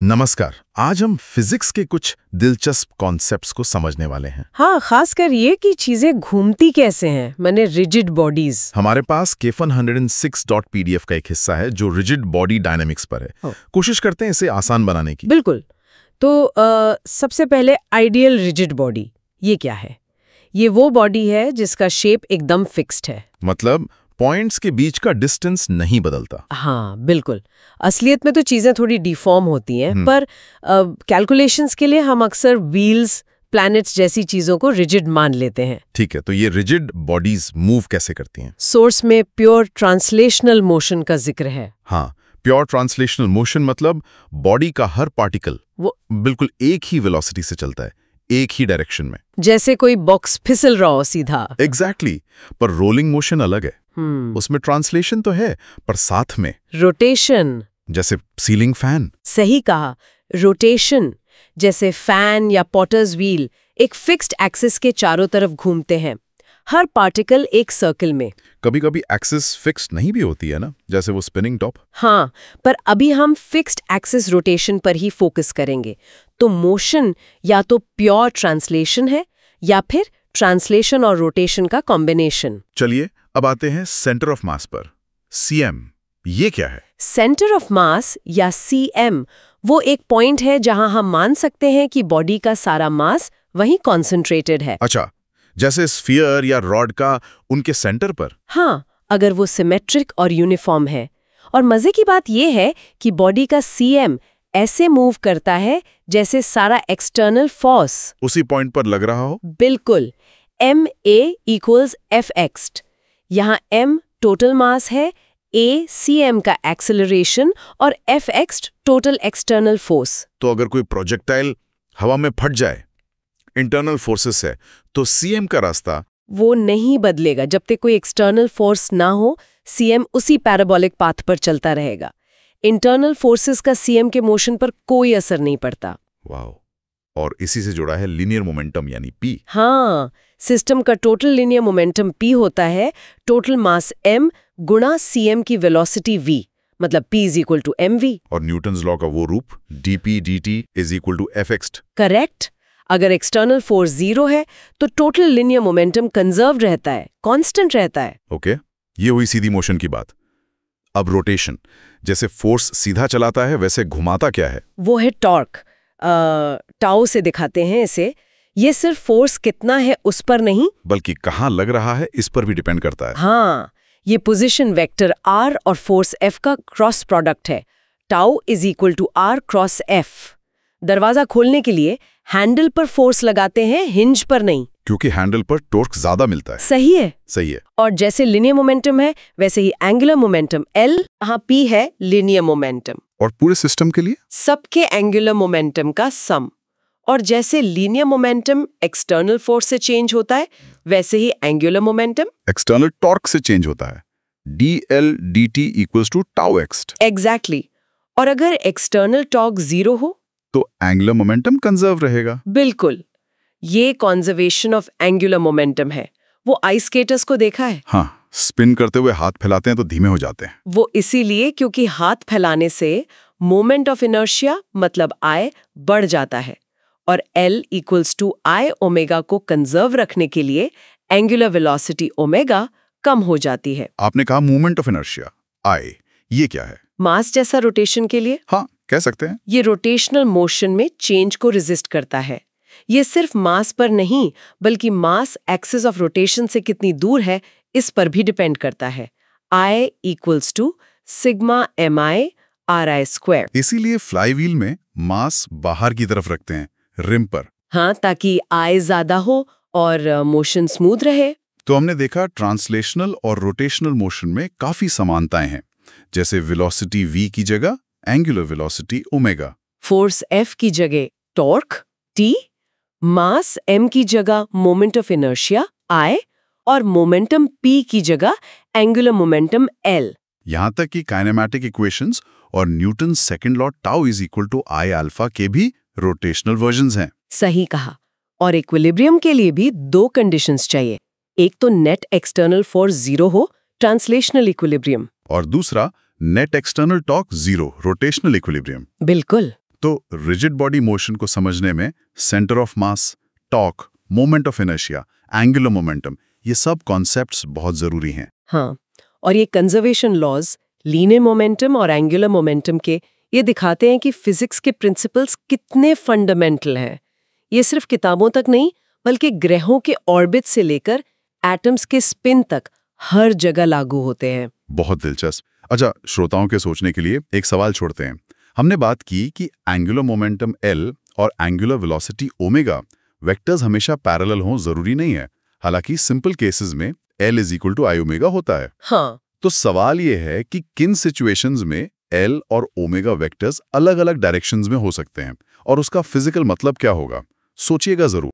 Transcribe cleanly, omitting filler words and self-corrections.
नमस्कार। आज हम फिजिक्स के कुछ दिलचस्प कॉन्सेप्ट्स को समझने वाले हैं। हाँ, खासकर ये कि चीजें घूमती कैसे हैं, माने रिजिड बॉडीज। हमारे पास केफन 106.pdf का एक हिस्सा है जो रिजिड बॉडी डायनेमिक्स पर है। कोशिश करते हैं इसे आसान बनाने की। बिल्कुल। तो सबसे पहले आइडियल रिजिड बॉडी ये क्या है? ये वो बॉडी है जिसका शेप एकदम फिक्स्ड है, मतलब पॉइंट्स के बीच का डिस्टेंस नहीं बदलता। हाँ बिल्कुल। असलियत में तो चीजें थोड़ी डिफॉर्म होती हैं, पर कैलकुलेशंस के लिए हम अक्सर व्हील्स, प्लैनेट्स जैसी चीजों को रिजिड मान लेते हैं। ठीक है, तो ये रिजिड बॉडीज मूव कैसे करती हैं? सोर्स में प्योर ट्रांसलेशनल मोशन का जिक्र है। हाँ, प्योर ट्रांसलेशनल मोशन मतलब बॉडी का हर पार्टिकल वो बिल्कुल एक ही वेलोसिटी से चलता है, एक ही डायरेक्शन में। जैसे कोई बॉक्स फिसल रहा हो सीधा। एग्जैक्टली, पर रोलिंग मोशन अलग है। उसमें ट्रांसलेशन तो है, पर साथ में रोटेशन। जैसे सीलिंग फैन। सही कहा, रोटेशन। जैसे फैन या पॉटर्स व्हील एक फिक्स्ड एक्सिस के चारों तरफ घूमते हैं, हर पार्टिकल एक सर्कल में। कभी कभी एक्सिस फिक्स्ड नहीं भी होती है ना, जैसे वो स्पिनिंग टॉप। हाँ, पर अभी हम फिक्स्ड एक्सिस रोटेशन पर ही फोकस करेंगे। तो मोशन या तो प्योर ट्रांसलेशन है या फिर ट्रांसलेशन और रोटेशन का कॉम्बिनेशन। चलिए अब आते हैं सेंटर ऑफ मास पर। सीएम, ये क्या है? सेंटर ऑफ मास या सीएम वो एक पॉइंट है जहां हम मान सकते हैं कि बॉडी का सारा मास वहीं कॉन्सेंट्रेटेड है। अच्छा, जैसे स्फीयर या रॉड का उनके सेंटर पर। हाँ, अगर वो सिमेट्रिक और यूनिफॉर्म है। और मजे की बात यह है कि बॉडी का सीएम ऐसे मूव करता है जैसे सारा एक्सटर्नल फोर्स उसी पॉइंट पर लग रहा हो। बिल्कुल, ma=fx। यहाँ m टोटल मास है, a cm का एक्सेलरेशन और fx टोटल एक्सटर्नल फोर्स। तो अगर कोई प्रोजेक्टाइल हवा में फट जाए, इंटरनल फोर्सेस है, तो सीएम का रास्ता वो नहीं बदलेगा जब तक कोई एक्सटर्नल फोर्स ना हो। सीएम उसी पैराबोलिक पाथ पर चलता रहेगा। इंटरनल फोर्सेस का सीएम के मोशन पर कोई असर नहीं पड़ता। वाओ, और इसी से जुड़ा है लीनियर मोमेंटम यानी पी। हाँ, सिस्टम का टोटल लीनियर मोमेंटम p होता है टोटल मास m गुणा cm की वेलोसिटी v, मतलब p = mv। और न्यूटन्स लॉ का वो रूप dp dt = fx। करेक्ट। अगर एक्सटर्नल फोर्स 0 है तो टोटल लीनियर मोमेंटम कंजर्व रहता है, कांस्टेंट रहता है। ओके, ये हुई सीधी मोशन की बात। अब रोटेशन, जैसे फोर्स सीधा चलाता है वैसे घुमाता क्या है? वो है टॉर्क। टाउ से दिखाते हैं इसे। ये सिर्फ फोर्स कितना है उस पर नहीं, बल्कि कहाँ लग रहा है इस पर भी डिपेंड करता है। हाँ, ये पोजीशन वेक्टर r और फोर्स F का क्रॉस प्रोडक्ट है। Tau = r cross F। दरवाजा खोलने के लिए हैंडल पर फोर्स लगाते हैं, हिंज पर नहीं, क्योंकि हैंडल पर टॉर्क ज्यादा मिलता है। सही है। सही है। और जैसे लीनियर मोमेंटम है वैसे ही एंगुलर मोमेंटम L, यहाँ P है लीनियर मोमेंटम। और पूरे सिस्टम के लिए सबके एंगुलर मोमेंटम का सम। और जैसे लीनियर मोमेंटम एक्सटर्नल फोर्स से चेंज होता है वैसे ही एंगुलर मोमेंटम एक्सटर्नल टॉर्क से चेंज होता है। dl dt = τx। एग्जैक्टली। और अगर एक्सटर्नल टॉर्क 0 हो तो एंगुलर मोमेंटम कंजर्व रहेगा। बिल्कुल, ये कॉन्जर्वेशन ऑफ एंगुलर मोमेंटम है। वो आइस स्केटर्स को देखा है? हाँ, स्पिन करते हुए हाथ फैलाते हैं तो धीमे हो जाते हैं। वो इसीलिए क्योंकि हाथ फैलाने से मोमेंट ऑफ इनर्शिया मतलब I बढ़ जाता है, और L = I ओमेगा को कंजर्व रखने के लिए एंगुलर वेलोसिटी ओमेगा कम हो जाती है। आपने कहा मूवमेंट ऑफ इनर्शिया I, ये क्या है? मास जैसा रोटेशन के लिए? हाँ, कह सकते हैं। ये रोटेशनल मोशन में चेंज को रेजिस्ट करता है। ये सिर्फ मास पर नहीं बल्कि मास एक्सिस ऑफ रोटेशन से कितनी दूर है इस पर भी डिपेंड करता है। I = sigma mi ri²। इसीलिए फ्लाईव्हील में मास बाहर की तरफ रखते हैं, रिम पर। हाँ, ताकि I ज्यादा हो और मोशन स्मूथ रहे। तो हमने देखा ट्रांसलेशनल और रोटेशनल मोशन में काफी समानताएं हैं, जैसे वेलोसिटी v की जगह angular velocity omega, force F की जगह टॉर्क T, मास m की जगह मोमेंट ऑफ इनर्शिया I और मोमेंटम p की जगह एंगुलर मोमेंटम L। यहाँ तक कि काइनेमैटिक इक्वेशंस और Newton second law tau = I alpha के भी रोटेशनल वर्जन्स हैं। सही कहा। और इक्विलिब्रियम के लिए भी 2 कंडीशंस चाहिए। एक तो नेट एक्सटर्नल फोर्स 0 हो, ट्रांसलेशनल इक्विलिब्रियम, और दूसरा net external torque 0, rotational equilibrium. बिल्कुल। तो रिजिड बॉडी मोशन को समझने में centre of mass, torque, moment of inertia, angular momentum, ये सब कॉन्सेप्ट्स बहुत जरूरी हैं। हाँ, और ये कंजर्वेशन लॉज लीनियर मोमेंटम और एंगुलर मोमेंटम के ये दिखाते हैं कि फिजिक्स के प्रिंसिपल्स कितने फंडामेंटल हैं। ये सिर्फ किताबों तक नहीं, बल्कि ग्रहों के ऑर्बिट से लेकर एटम्स के स्पिन तक हर जगह लागू होते हैं। बहुत दिलचस्प। अच्छा, श्रोताओं के सोचने के लिए एक सवाल छोड़ते हैं। हमने बात की कि एंगुलर मोमेंटम L और एंगुलर वेलोसिटी ओमेगा वेक्टर्स हमेशा पैरेलल हों जरूरी नहीं है। हालांकि सिंपल केसेस में L = I ओमेगा होता है। हाँ, तो सवाल ये है कि किन सिचुएशंस में L और ओमेगा वेक्टर्स अलग-अलग डायरेक्शंस में हो सकते हैं और उसका फिजिकल मतलब क्या होगा। सोचिएगा जरूर।